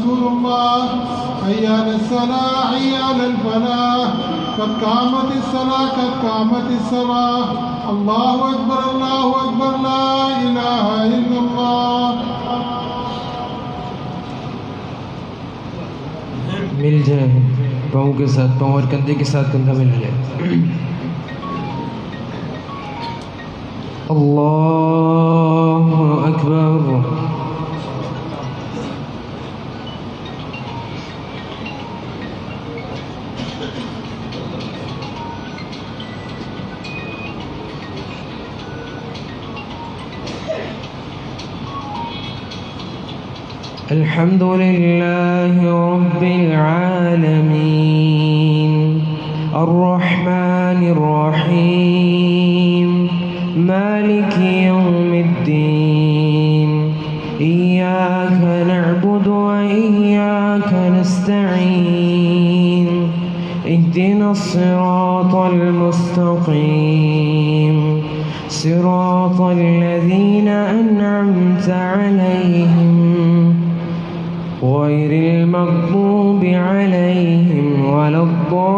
رسول الله حي على الصلاة حي على الفلاح قد قامت الصلاة قد قامت الصلاة الله أكبر لا إله إلا الله. मिल जाए पाँव के साथ पाँव और कंधे के साथ कंधा मिला जाए। अल्लाहु अकबर। अल्हम्दुलिल्लाह रब्बिल आलमीन अर्रहमानिर रहीम मालिकि यौमिद्दीन इय्याका नअबुदु व इय्याका नस्तईन इहदिनस सिरातल मुस्तकीम सिरातल लज़ीना अन्अमता अलैहिम غير المغضوب عليهم ولا الضالين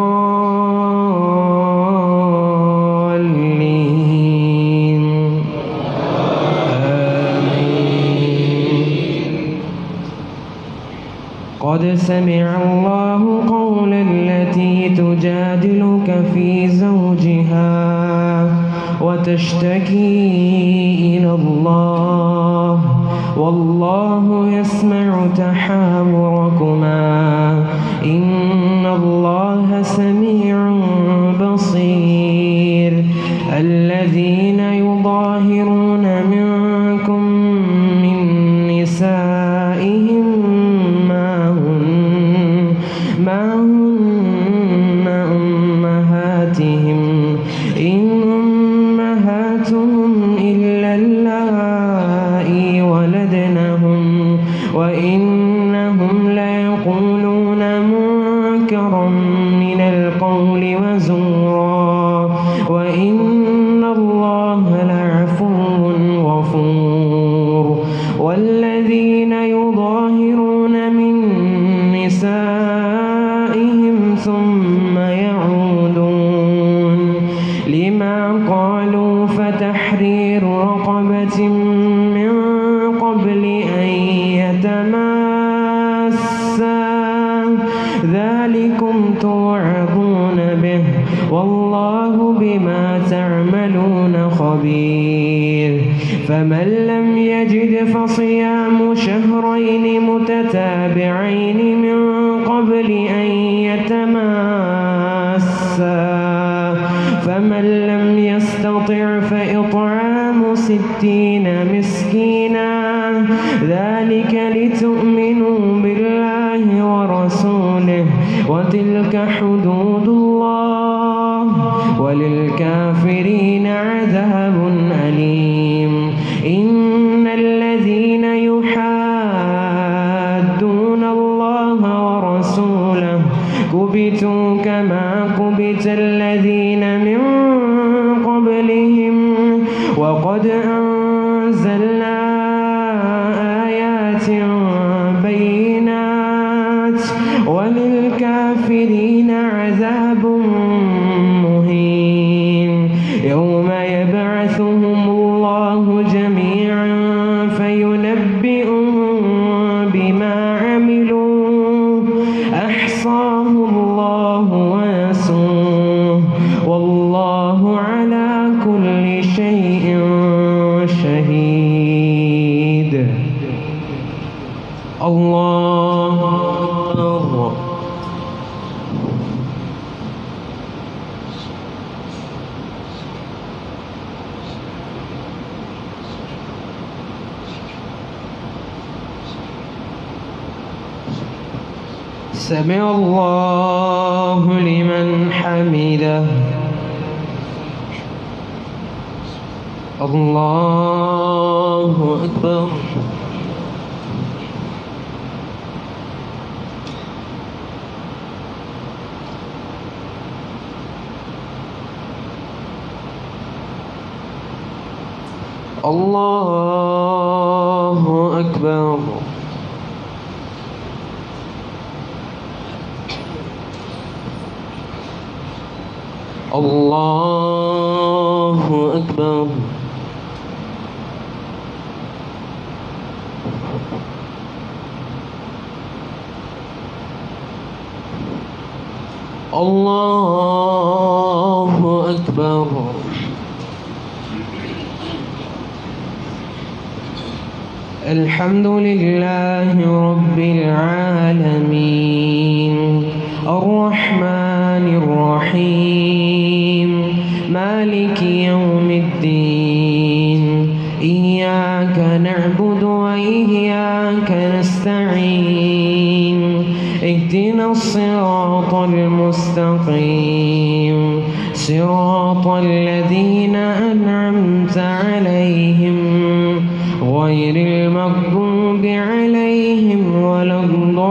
آمين. قد سمع الله قول التي تجادلك في زوجها وتشتكي إلى الله والله يسمع تحاوركما إن الله سميع بصير. الذين يظاهرون منكم من نسائهم ما هن أمهاتهم إن أمهاتهم إلا اللائي ولدنهم وإنهم ليقولون منكرا من القول وزورا وإن الله لعفو غفور. والذين يظاهرون من نسائهم ثم يعودون لما قالوا فتحرير رقبة من قبل أن يتماسا ذلكم توعظون به والله بما تعملون خبير. فمن لم يجد فصيام شهرين متتابعين من قبل أن يتماسا فمن لم يستطع فإطعام 60 مسكينا ذلك لتؤمنوا بالله ورسوله وتلك حدود الله وللكافرين عذاب أليم. إن الذين يحادون الله ورسوله كبتوا كما كبت الذين من قبلهم وقد أنزلنا آيات بينات وللكافرين عذاب مهين. يوم يبعثهم الله جميعا فينبئهم بما عملوا أحصاه الله ونسوه والله على كل شيء شهيد. الله أكبر. سمع الله لمن حمده. الله أكبر. الله أكبر. الله أكبر. الله أكبر. الحمد لله رب العالمين الرحمن الرحيم مالك يوم الدين إياك نعبد وإياك نستعين اهدنا الصراط المستقيم صراط الذين أنعمت عليهم غير المغضوب عليهم ولا الضالين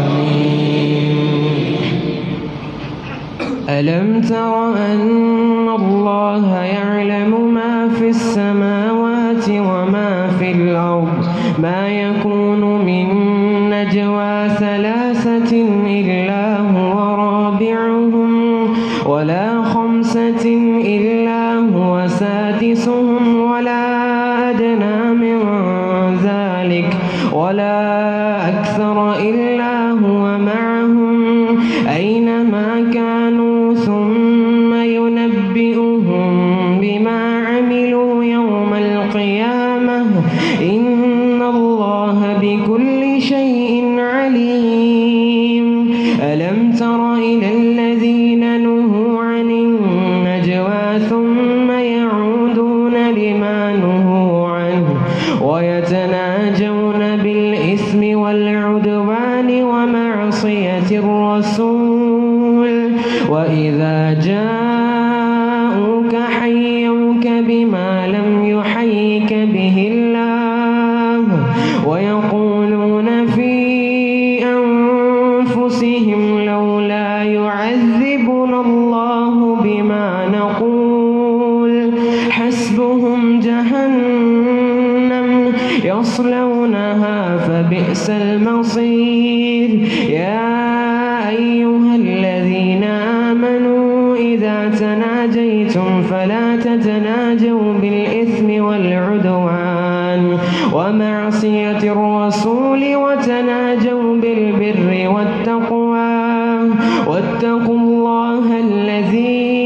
آمين. ألم تر أن الله يعلم ما في السماوات وما في الأرض ما يكون من نجوى ثلاثة إلا هو رابعهم ولا خمسة إلا هو سادسهم ولا أدنى من ذلك ولا أكثر إلا هو معهم أينما كانوا ثم ينبئهم بما عملوا يوم القيامة إن الله بكل شيء عليم. ألم تر إلى الذين نهوا عن النجوى ثم يعودون لما نهوا عنه ويتناجون بالإثم والعدوان ومعصية الرسول وإذا جاءوك حيوك بما لم يحيك به الله ويقولون في أنفسهم لولا يعذبنا الله بما نقول حسبهم جهنم يصلونها فبئس المصير. يا أيها الذين آمنوا إذا تناجيتم فلا تتناجوا بالإثم والعدوان ومعصية الرسول وتناجوا بالبر والتقوى واتقوا الله الذي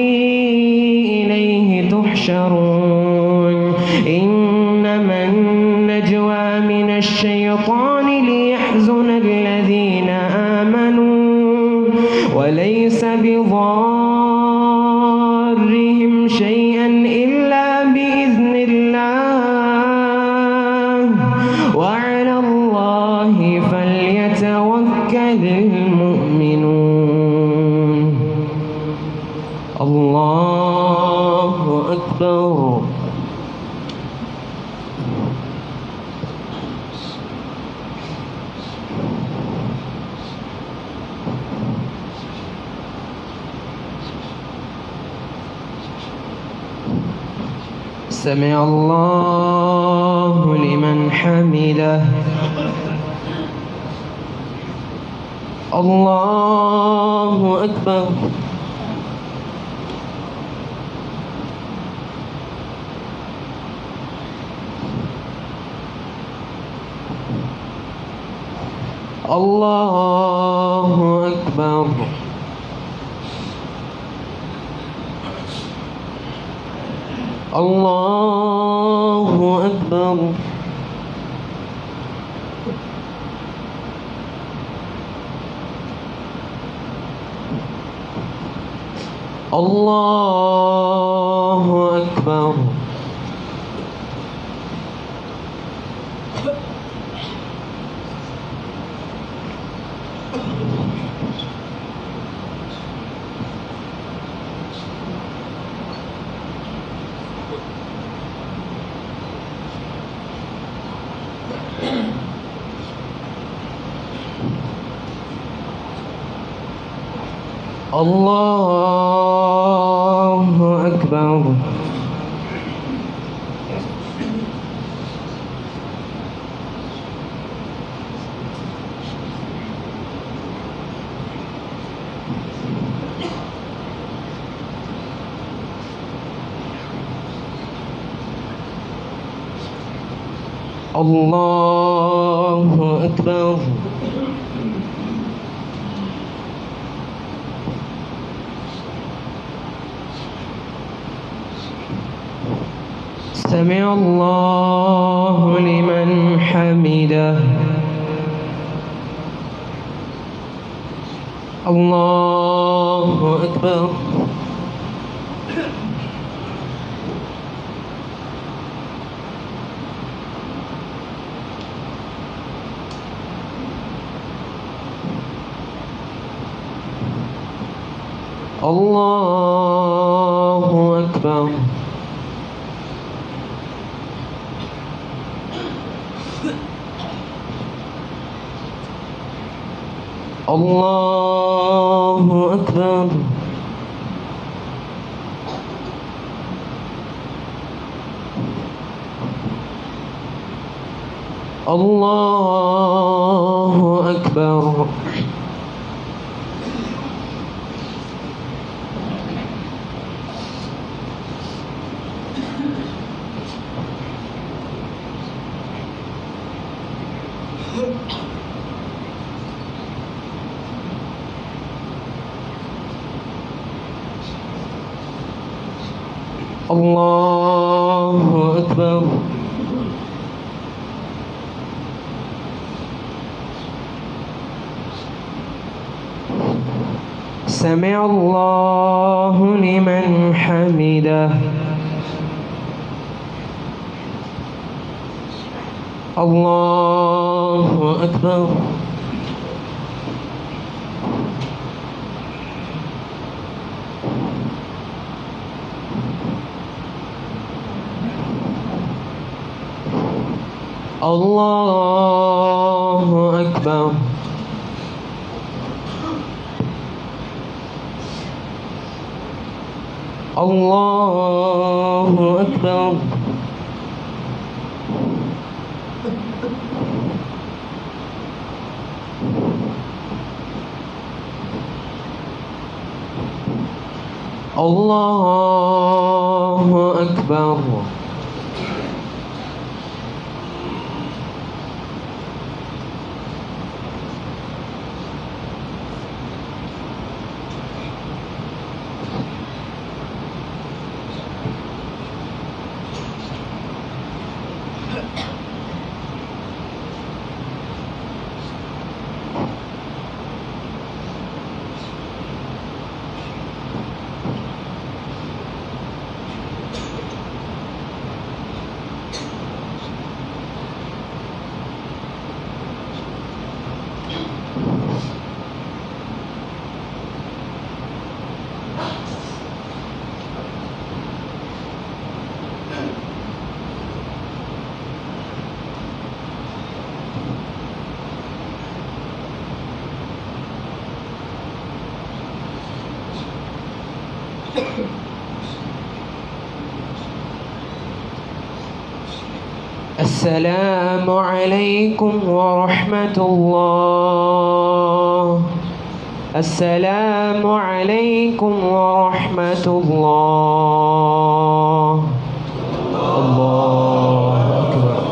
إليه تحشرون. إنما النجوى من الشيطان ليحزن الذين آمنوا وليس بضارهم شيئا إلا بإذن الله وعلى الله فليتوكل المؤمنون. الله أكبر. سمع الله لمن حمده. الله أكبر. الله أكبر. الله أكبر. الله أكبر. الله أكبر. الله أكبر. سمع الله لمن حمده. الله أكبر. الله أكبر. الله أكبر. الله أكبر. الله أكبر. سمع الله لمن حمده. الله أكبر. الله أكبر. الله أكبر. الله أكبر. السلام عليكم ورحمة الله. السلام عليكم ورحمة الله. الله أكبر.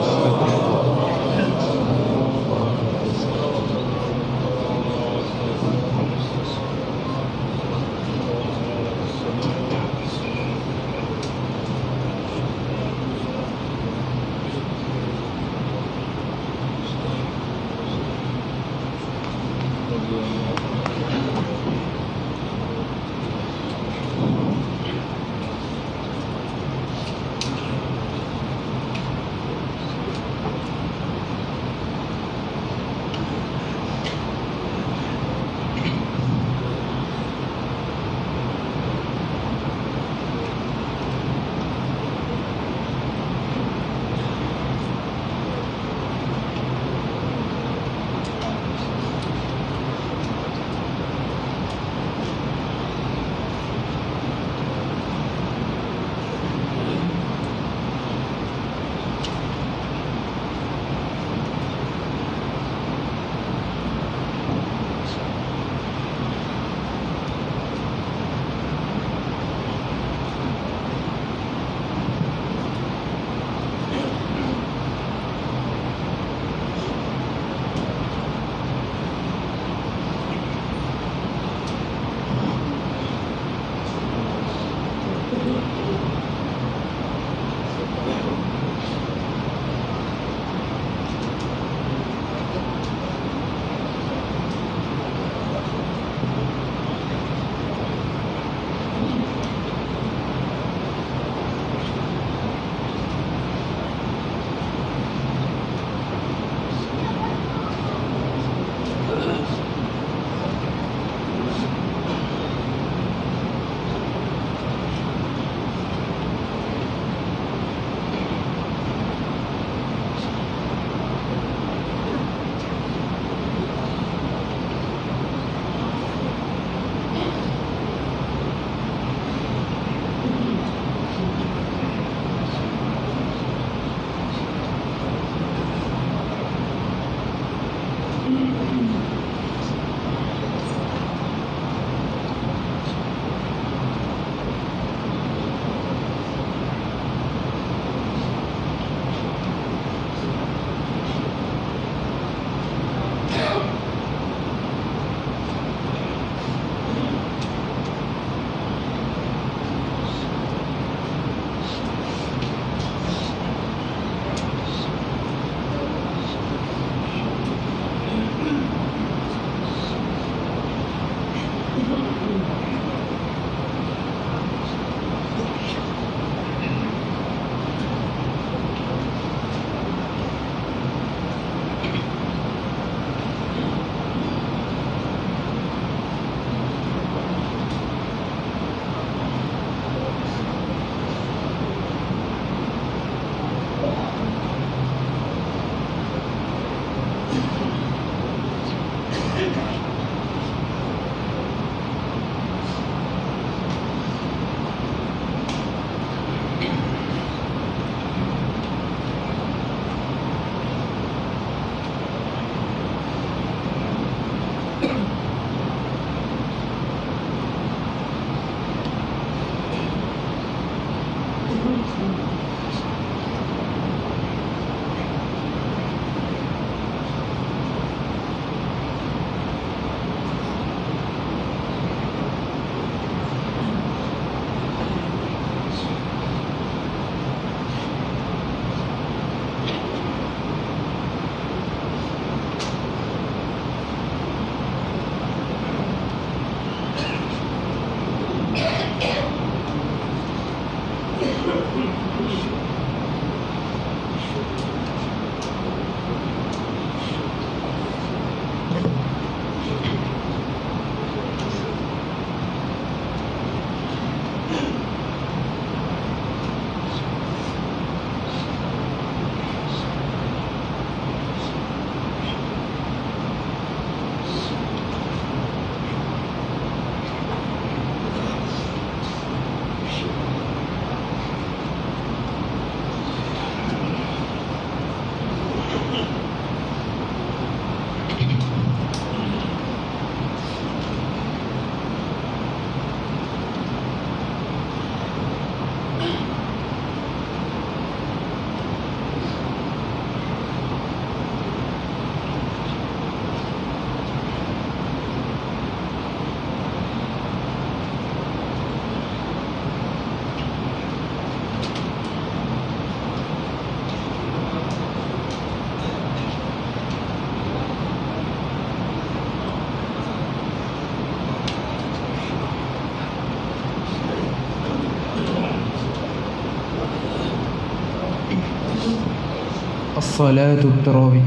الصلاة التراويح.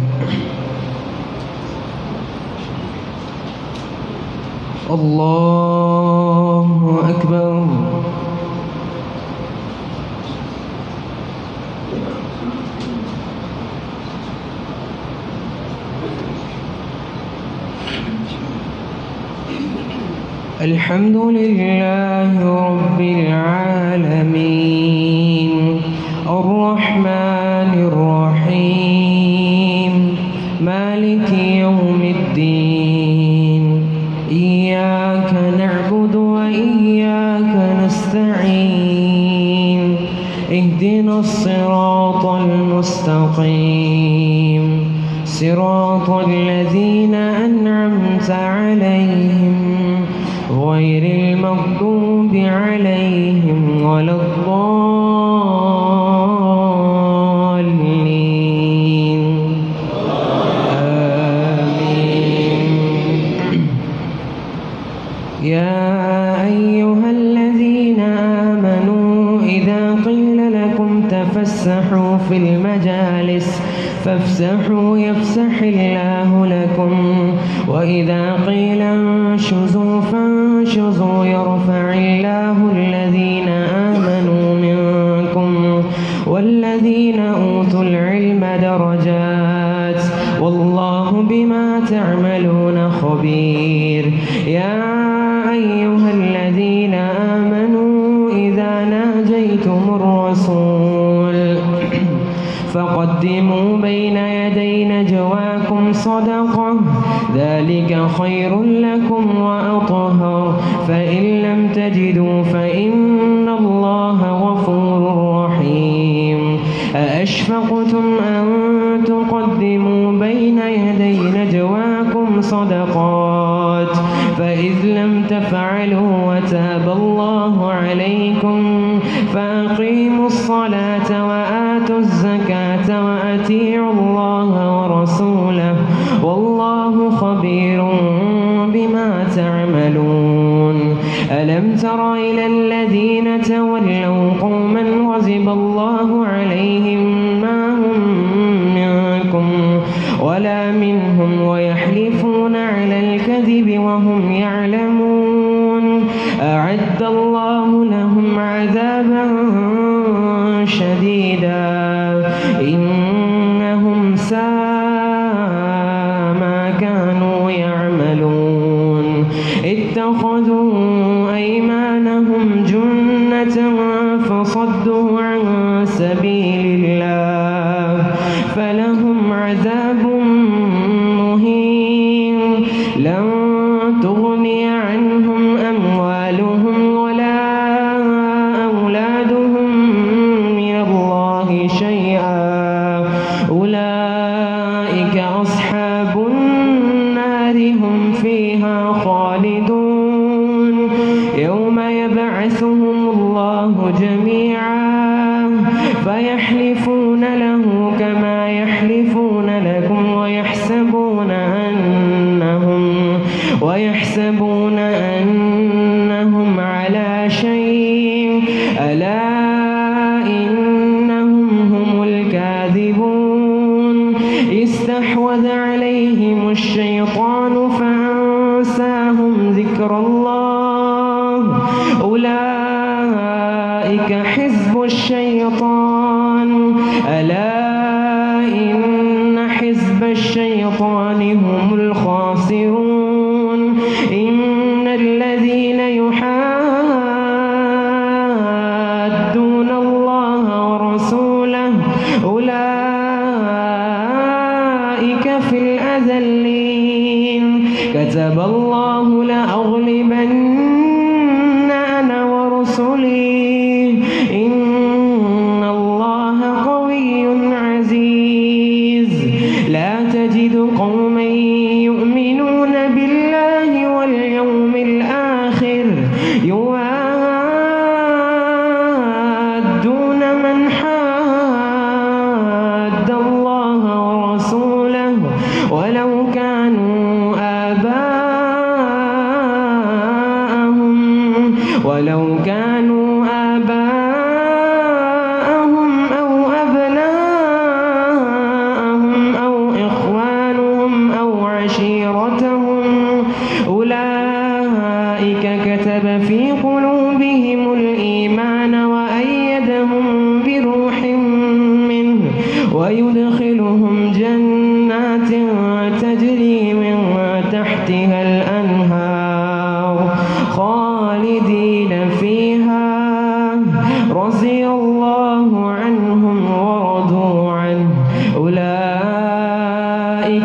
الله أكبر. الحمد لله رب العالمين الرحمن الرحيم مالك يوم الدين إياك نعبد وإياك نستعين اهدنا الصراط المستقيم صراط الذين أنعمت عليهم غير المغضوب عليهم ولا الضالين آمين. يا أيها الذين آمنوا إذا قيل لكم تفسحوا في المجالس فافسحوا يفسح الله لكم وإذا قيل انشزوا فانشزوا يرفع الله الذين آمنوا منكم والذين أوتوا العلم درجات والله بما تعملون خبير. يا أيها الذين آمنوا إذا ناجيتم الرسول فقدموا بين يدي نجواكم صدقة ذلك خير لكم وأطهر فإن لم تجدوا فإن الله غفور رحيم. أأشفقتم أن تقدموا بين يدي نجواكم صدقات فإذ لم تفعلوا وتاب الله عليكم فأقيموا الصلاة وآتوا الزكاة وأطيعوا الله ورسوله والله خبير بما تعملون. ألم تر إلى الذين تولوا قوما غضب الله عليهم ما هم منكم ولا منهم ويحلفون على الكذب وهم يعلمون أعد الله لهم عذابا شديدا إنهم ساء ما كانوا يعملون. اتخذوا أيمانهم جنة فصدوا عن سبيل الله فلهم عذاب مهين لن تغني عنهم أموالهم ولا أولادهم من الله شيئا أولئك أصحاب النار هم فيها خالدون. يوم يبعثهم الله جميعا فيحلفون له كما يحلفون لكم ويحسبون أنهم على شيء ألا إنهم هم الكاذبون. استحوذ عليهم الشيطان فأنساهم ذكر الله أولئك حزب الشيطان ألا إن حزب الشيطان هم الخاسرون. إن الذين يحادون الله ورسوله أولئك في الأذلين. كتب الله لأغلبن أنا ورسلي إن الله قوي عزيز. لا تجد قوما يؤمنون بالله واليوم الآخر يوادون من حاد الله ورسوله ولو كانوا آباءهم أو أبناءهم ويدخلهم جنات تجري من تحتها الأنهار خالدين فيها رضي الله عنهم ورضوا عنه أولئك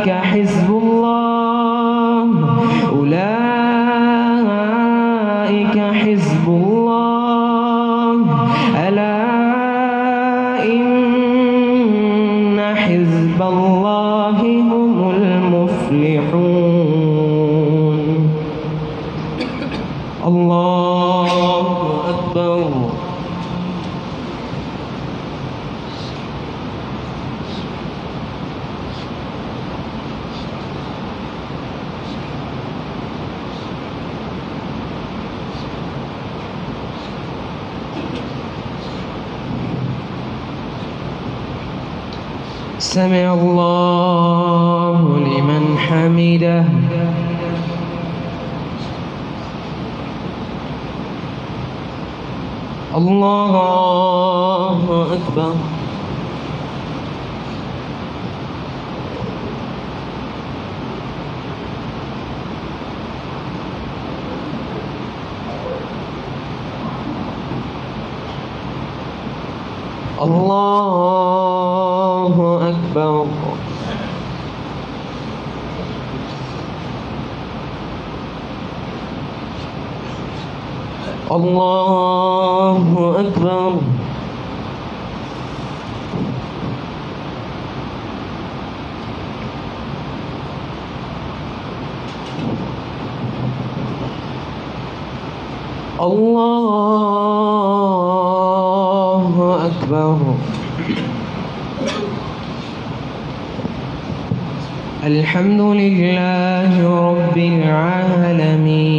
حزب الله أولئك حزب الله ألا إن حزب الله هم المفلحون الله أكبر سمع الله لمن حمده الله أكبر الله أكبر الله أكبر الله أكبر الحمد لله رب العالمين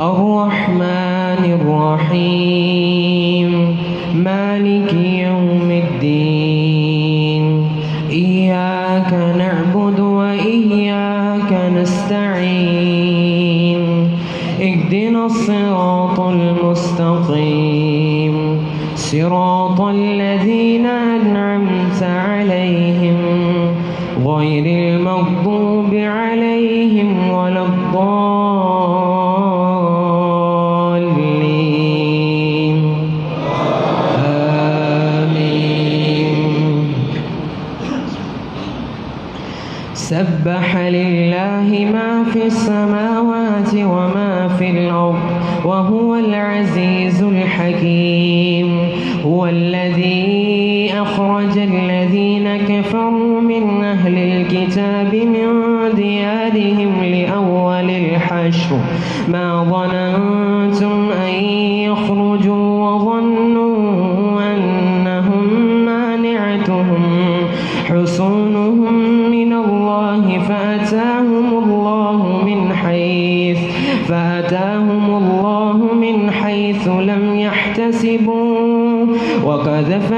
الرحمن الرحيم مالك يوم الدين إياك نعبد وإياك نستعين اهدنا الصراط المستقيم صراط الذين أنعمت عليهم غير المغضوب عليهم ولا الضالين آمين سبح لله ما في السماوات وما في الأرض وهو العزيز الحكيم هو الذي أخرج الذين كفروا من أهل الكتاب من ديارهم لأول الحشر ما ظننتم أن يخرجوا وظنوا أنهم مانعتهم حصونهم من الله فأتاهم الله من حيث لم يحتسبوا وقذف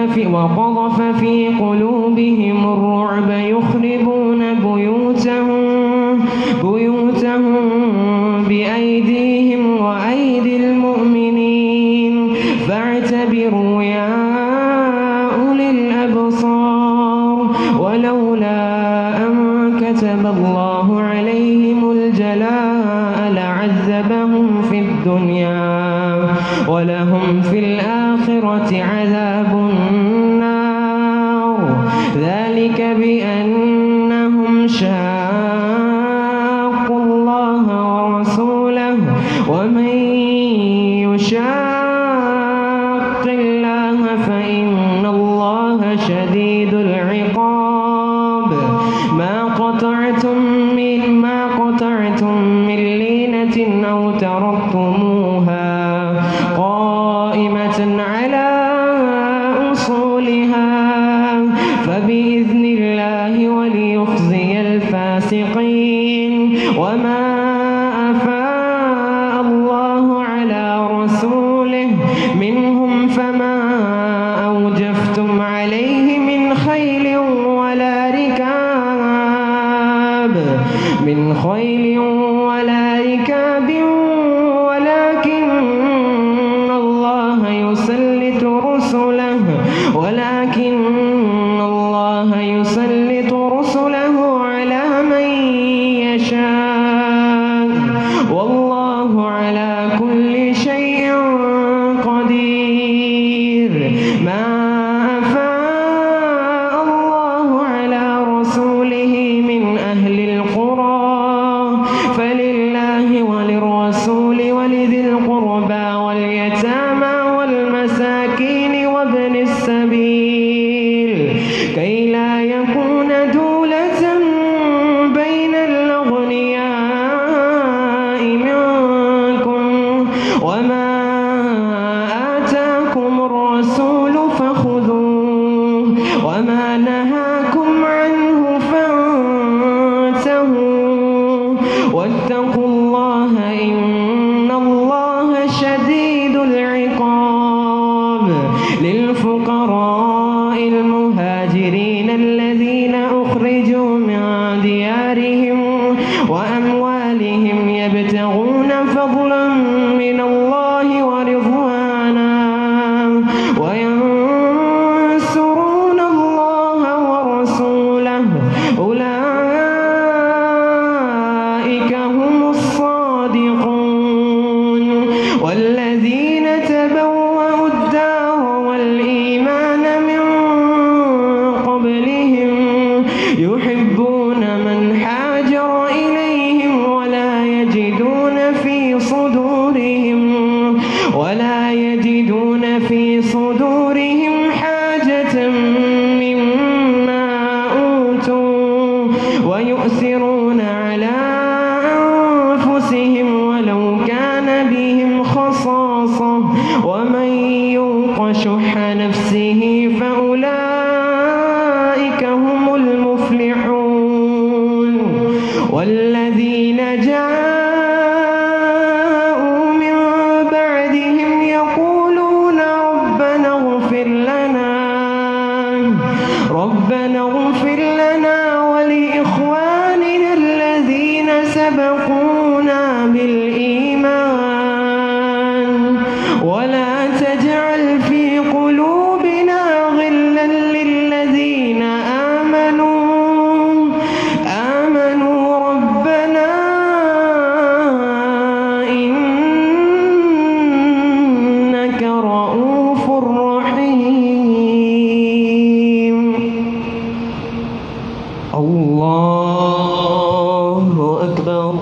في قلوبهم الرعب يخربون بيوتهم بأيديهم وأيدي المؤمنين فاعتبروا يا أولي الأبصار ولولا أن كتب الله عليهم الجلاء لعذبهم في الدنيا ولهم في الآخرة عذاب النار ذلك بأنهم شاقوا الله ورسوله ومن يشاق الله فإن الله شديد العقاب ما قطعتم من لينة أو تركتموها قائمة على أصولها فبإذن الله وليخزي الفاسقين وما أفاء الله على رسوله منهم فما أوجفتم عليه من خيل ولا ركاب ولكن الله يسلط رسله سبيل كي لا يكون دولة بين الأغنياء منكم وما آتاكم الرسول فخذوه وما نهاكم عنه فانتهوا واتقوا الله إن الله شديد العقاب للفقراء المهاجرين الذين أخرجوا من ديارهم وأموالهم يبتغون فضلا من الله ورضوانا وينصرون الله ورسوله أولئك هم الصادقون والذين تبوأوا الدار والإيمان من قبلهم يحبون من هاجر إليهم ولا يجدون في صدورهم حاجة مما أوتوا ويؤثرون على أنفسهم ولو كان بهم خصاصة ومن يوق شح نفسه فأولئك هم المفلحون والذين جاءوا من بعدهم يقولون ربنا اغفر لنا ولإخواننا الذين سبقونا بالإيمان ولا تجعل في قلوبنا غلا للذين آمنوا ربنا إنك رؤوف رحيم. الله أكبر.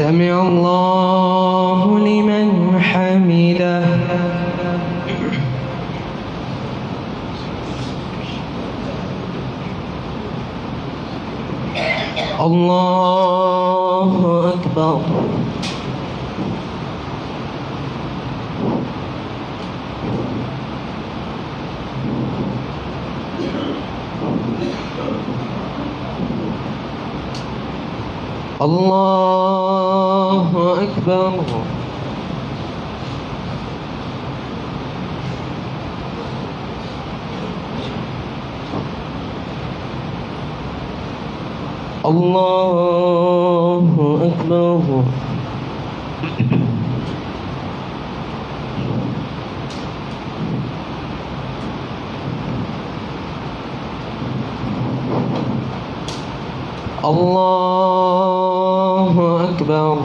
سمع الله لمن حمده. الله أكبر. الله أكبر. الله أكبر. الله أكبر.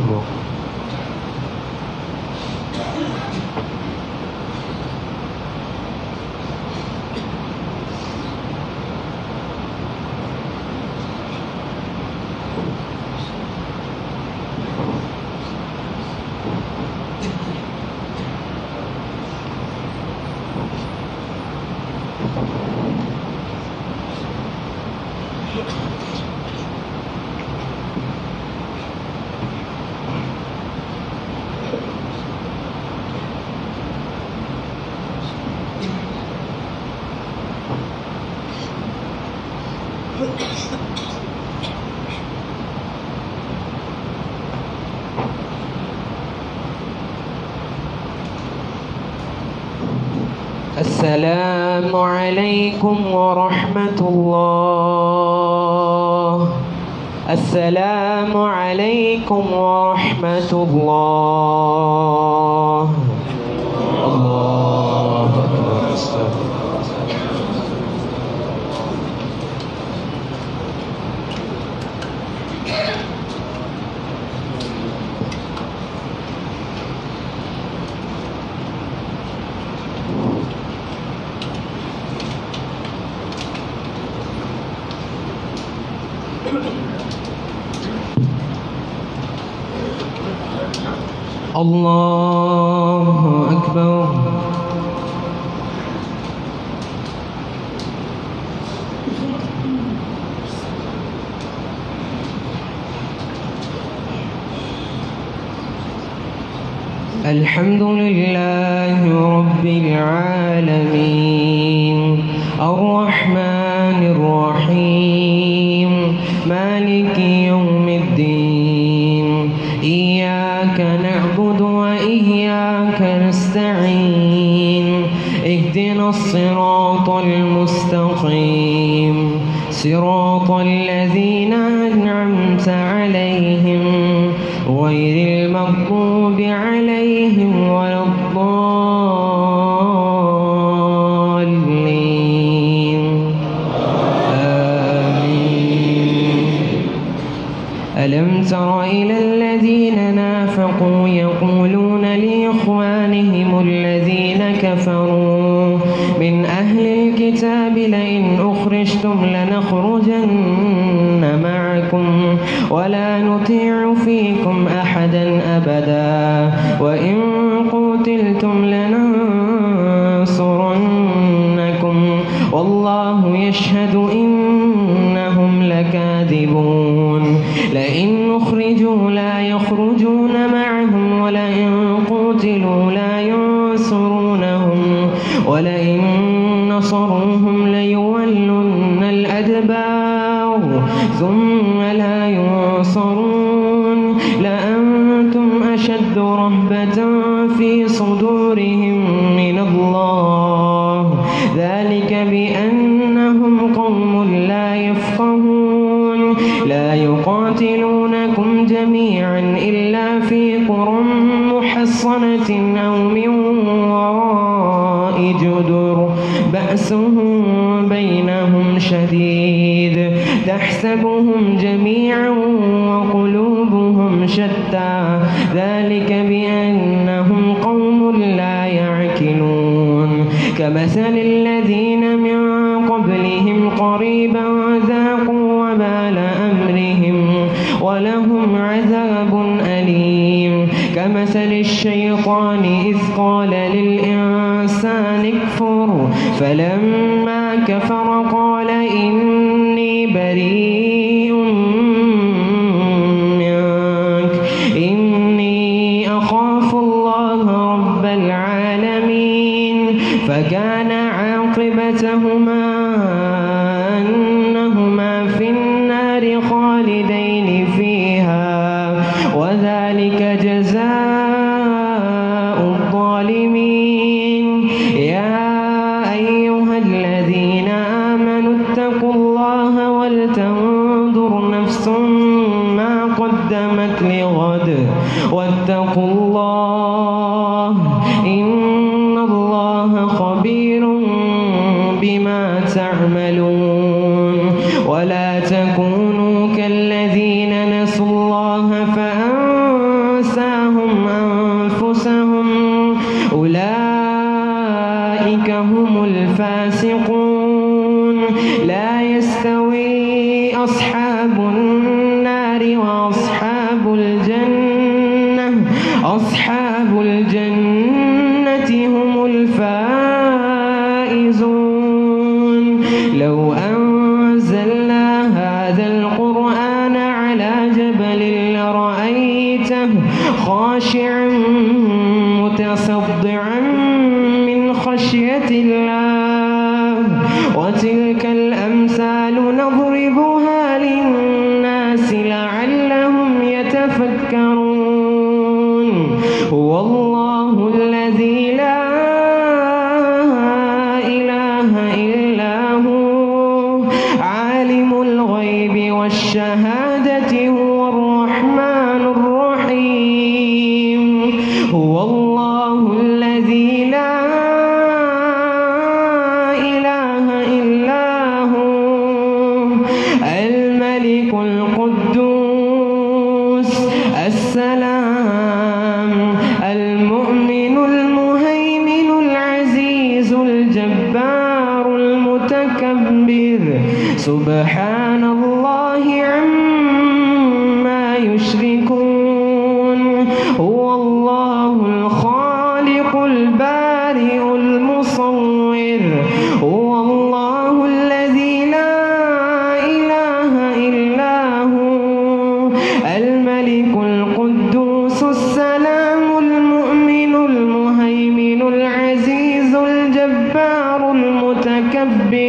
السلام عليكم ورحمة الله. السلام عليكم ورحمة الله. الله أكبر. الله أكبر. الحمد لله رب العالمين الرحمن الرحيم مالك يوم الدين إياك نعبد وإياك نستعين اهدنا الصراط المستقيم صراط الذين أنعمت عليهم غير المغضوب عليهم ولا الضالين آمين. ألم تر إلى الذين نافقوا يقولون لإخوانهم الذين كفروا من أهل الكتاب لئن أخرجتم لنخرجن معكم ولا نطيع فيكم أحدا أبدا وإن قتلتم لننصرنكم والله يشهد إنهم لكاذبون. لئن أخرجوا لا يخرجون معهم ولئن قتلوا لا ينصرونهم ولئن نصروهم ليولن الأدبار ثم لا ينصرون لأنتم أشد رهبة في صدورهم من الله ذلك بأنهم قوم لا يفقهون لا يقاتلونكم جميعا إلا في قرى محصنة أو من وراء جدر بأسهم بينهم شديد تحسبهم جميعا وقلوبهم شتى ذلك بأنهم قوم لا يعقلون. كمثل الذين من قبلهم قريبا ذاقوا وبال أمرهم ولهم عذاب أليم. كمثل الشيطان إذ قال للإنسان اكفر فلما كفر قال إني بريء منك إني أخاف الله رب العالمين فكان عاقبتهما أنهما في النار خالدين فيها وذلك جزاء الظالمين. يا أيها الذين آمنوا اتقوا الله ولتنظر نفس ما قدمت لغد واتقوا الله إن الله خبير بما تعملون. ولا تكونوا كالذين نسوا الله فأنساهم أنفسهم أولئك هم الفاسقون. لا يستوي أصحاب النار وأصحاب الجنة أصحاب الجنة هم الفائزون. لو أنزلنا هذا القرآن على جبل لرأيته خاشعا متصدعا من خشية الله وتلك الأمثال نضربها للناس لعلهم يتفكرون. هو الله الذي لا إله إلا هو عالم الغيب والشهادة هو الرحمن الرحيم. هو الله الذي لا إله إلا هو الملك القدوس السلام المؤمن المهيمن العزيز الجبار المتكبر سبحان الله عما يشركون. هو الله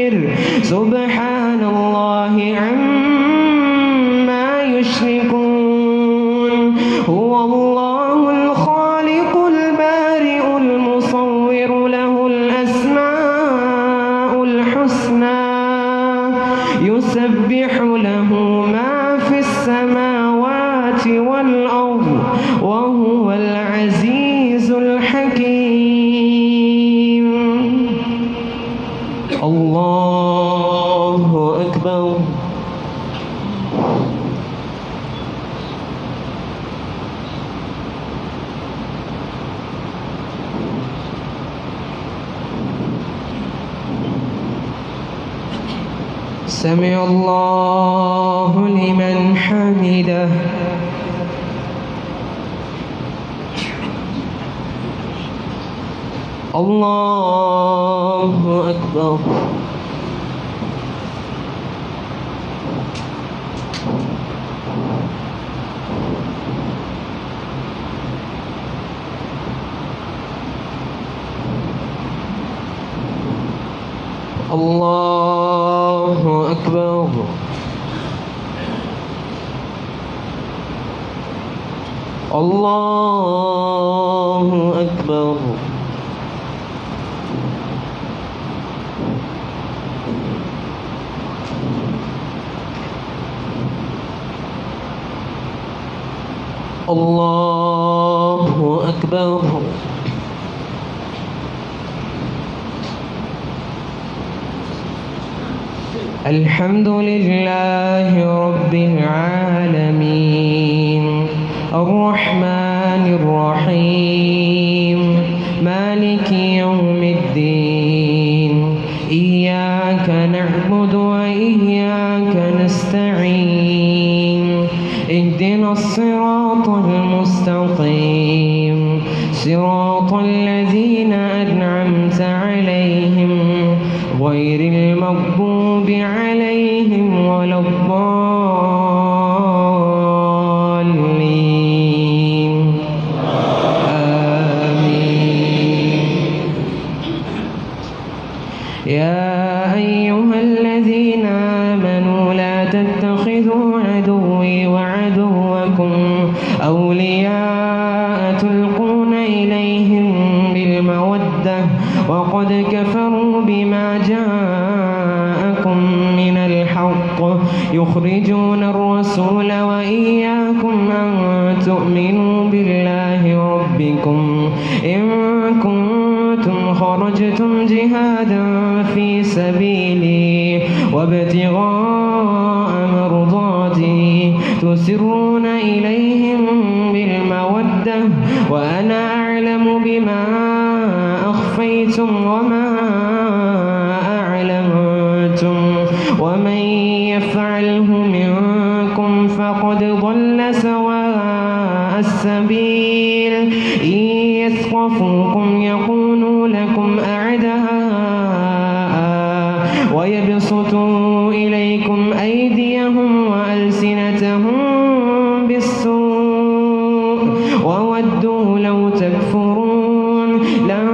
المتكبر سبحان الله عما يشركون هو الله الخالق البارئ المصور له الأسماء الحسنى يسبح له ما في السماوات والأرض وهو العزيز الحكيم. الله أكبر. سمع الله لمن حمده. الله أكبر. الله أكبر. الله أكبر. الله أكبر. الحمد لله رب العالمين الرحمن الرحيم مالك يوم الدين إياك نعبد وإياك نستعين اهدنا الصراط المستقيم صراط الذين أنعمت عليهم غير المغضوب عليهم ولا الضالين آمين. يا أيها الذين آمنوا لا تتخذوا عدوي وعدوكم أولياء تلقون إليهم بالمودة وقد كفروا بما جاءكم من الحق يخرجون الرسول وإياكم أن تؤمنوا بالله ربكم إن كنتم خرجتم جهادا في سبيلي وابتغاء مرضاتي تسرون إليهم بالمودة وأنا أعلم بما أخفيتم وما أعلنتم ومن يفعله منكم فقد ضل سواء السبيل إن يثقفوكم يكونوا لكم أعداء ويبسطوا إليكم أيديهم وألسنتهم بالسوء وودوا لو تكفرون لن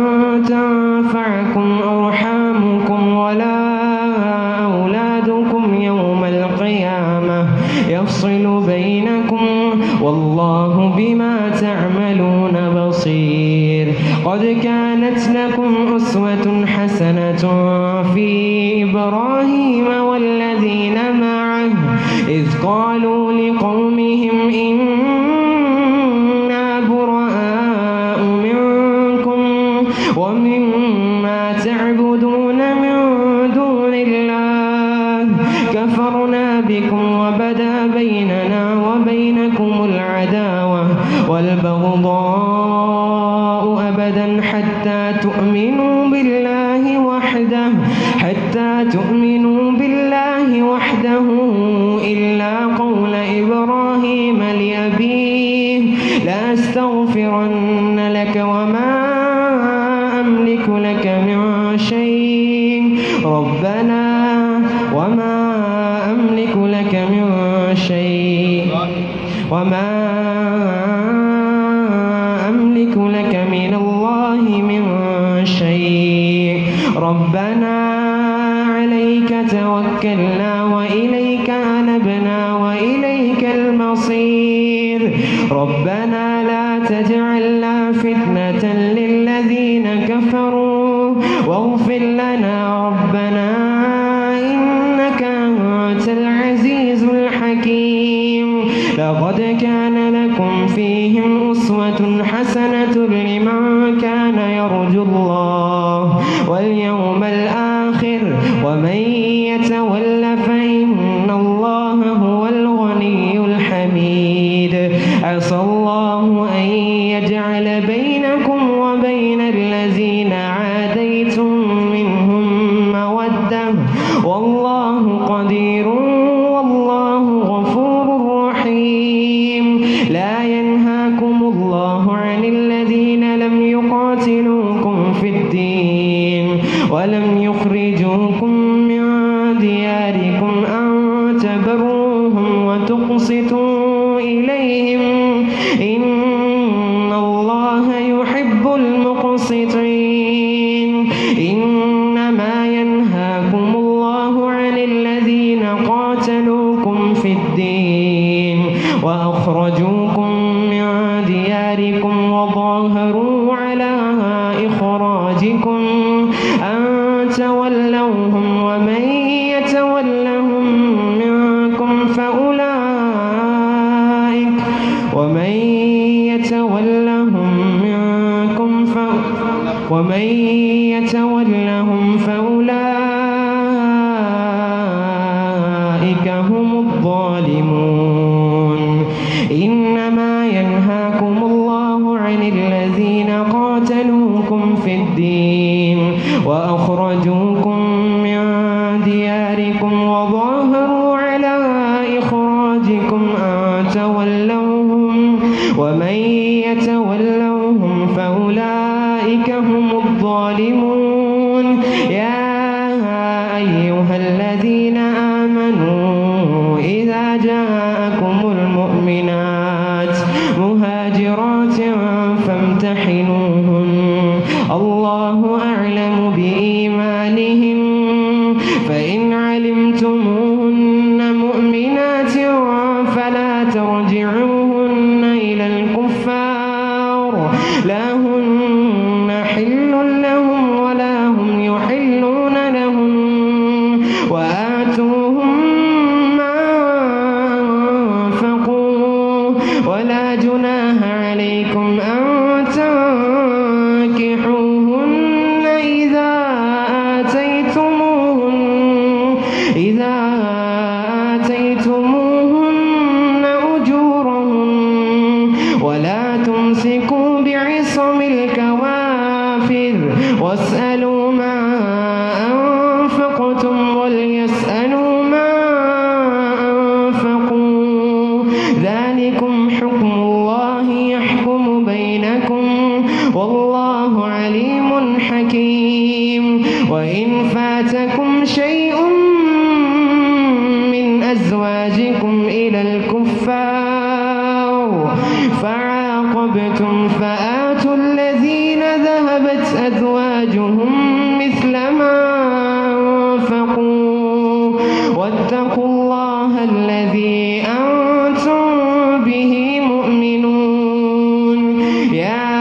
تنفعكم أرحامكم ولا أولادكم يوم القيامة يفصل بينكم والله بما تعملون بصير. قد كانت لكم أسوة حسنة في إبراهيم والذين معه إذ قالوا لقومهم إنا براء منكم ومما تعبدون من دون الله كفرنا بكم وبدا بيننا وبينكم العداوة والبغضاء أبدا حتى تؤمنوا بالله وحده إلا قول إبراهيم لأبيه لأستغفرن لك وما أملك لك من شيء ربنا وما أملك لك من شيء وما أملك لك من الله من شيء ربنا عليك توكلنا وإليك أنبنا وإليك المصير. ربنا لا تجعلنا فتنة للذين كفروا واغفر لنا ربنا إنك أنت العزيز الحكيم. لقد كان لكم فيهم أسوة حسنة لمن كان يرجو الله واليوم الآخر ومن يتول فإن الله هو الغني الحميد. عسى الله أن يجعل بينكم وبين الذين عاديتم منهم مودة والله قدير والله غفور رحيم. لا ينهاكم الله عن الذين لم يقاتلوكم في الدين ولم يخرجوكم من دياركم أن تبروهم وتقسطوا إليهم إن الله يحب المقسطين. إنما ينهاكم الله عن الذين قاتلوكم في الدين وأخرجوكم من دياركم وظاهروا على إخراجكم أن تولوهم ومن يتولهم منكم فأولئك هم الظالمون. إنما ينهاكم الله عن الذين قاتلوكم في الدين وأخرجوكم من دياركم وظاهروا على إخراجكم أن تولوهم ومن يتولوهم فأولئك هم الظالمون. يا أيها الذين آمنوا إذا جاءكم المؤمنات مهاجرات فامتحنوهن الله أعلم بإيمانهن فإن علمتموهن مؤمنات فلا ترجعوهن إلى الكفار لا هن حل لهم ولا هم يحلون لهم وآتوهم ما أنفقوا ولا جناح عليكم أن تنكحوهن إذا آتيتموهن أجورهن ولا تمسكوا بعصم الكوافر واسألوا ما أنفقتم وليسألوا ما أنفقوا ذلكم حكم الله يحكم بينكم والله عليم حكيم. وإن فاتكم شيء من أزواجكم إلى الكفار فعاقبتم فآتوا الذين ذهبت أزواجهم مثل ما أنفقوا واتقوا الله الذي أنتم به مؤمنون. يا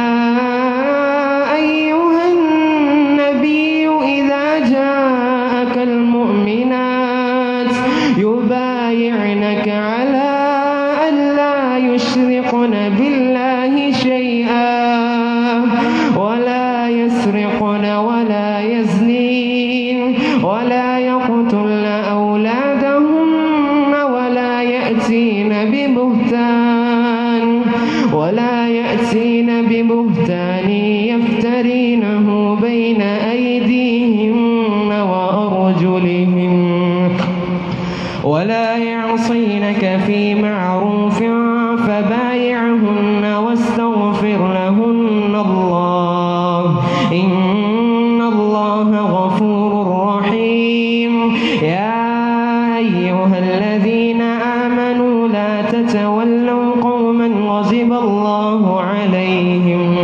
أيها النبي إذا جاءك المؤمنات يبايعنك على ألا يشركن بالله شيئا ولا يسرقن ولا يزنين ولا يقتلن أولادهن ولا يأتين ببهتان يفترينه بين أيديهن وأرجلهن ولا يعصينك في معروف فبايعهن واستغفر لهن الله إن الله غفور رحيم. يا أيها الذين آمنوا لا تتولوا قوما غضب الله عليهم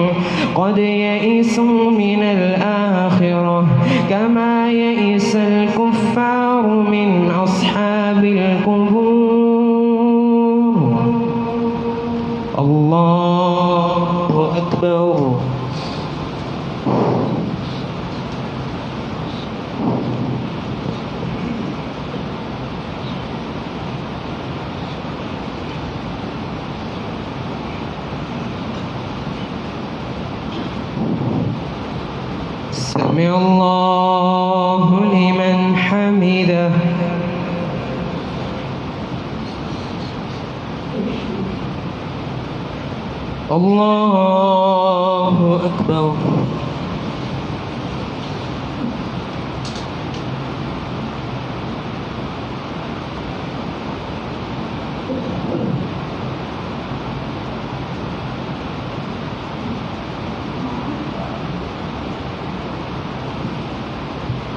قد يئسوا من الآخرة كما يئس الكفار من من أصحاب القبور. الله أكبر. سمع الله لمن حمده. الله أكبر.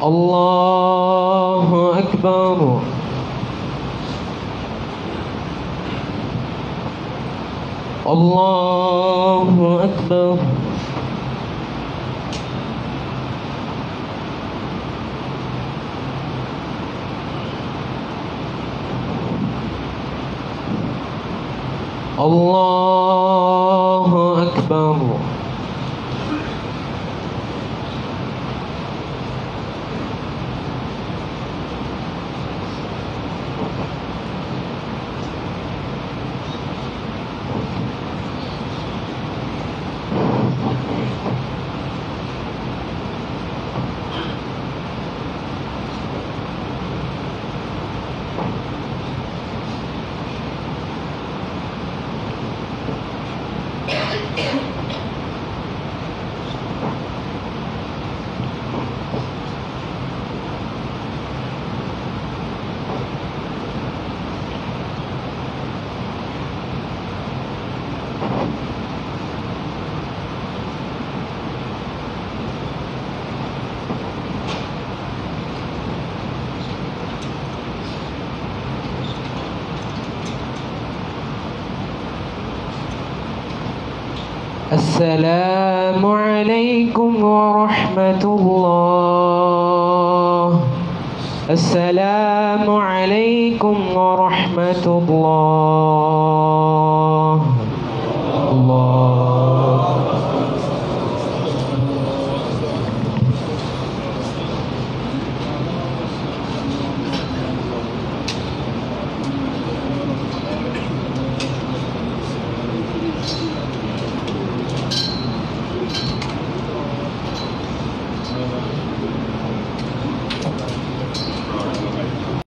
الله أكبر. الله أكبر. الله أكبر. السلام عليكم ورحمة الله. السلام عليكم ورحمة الله.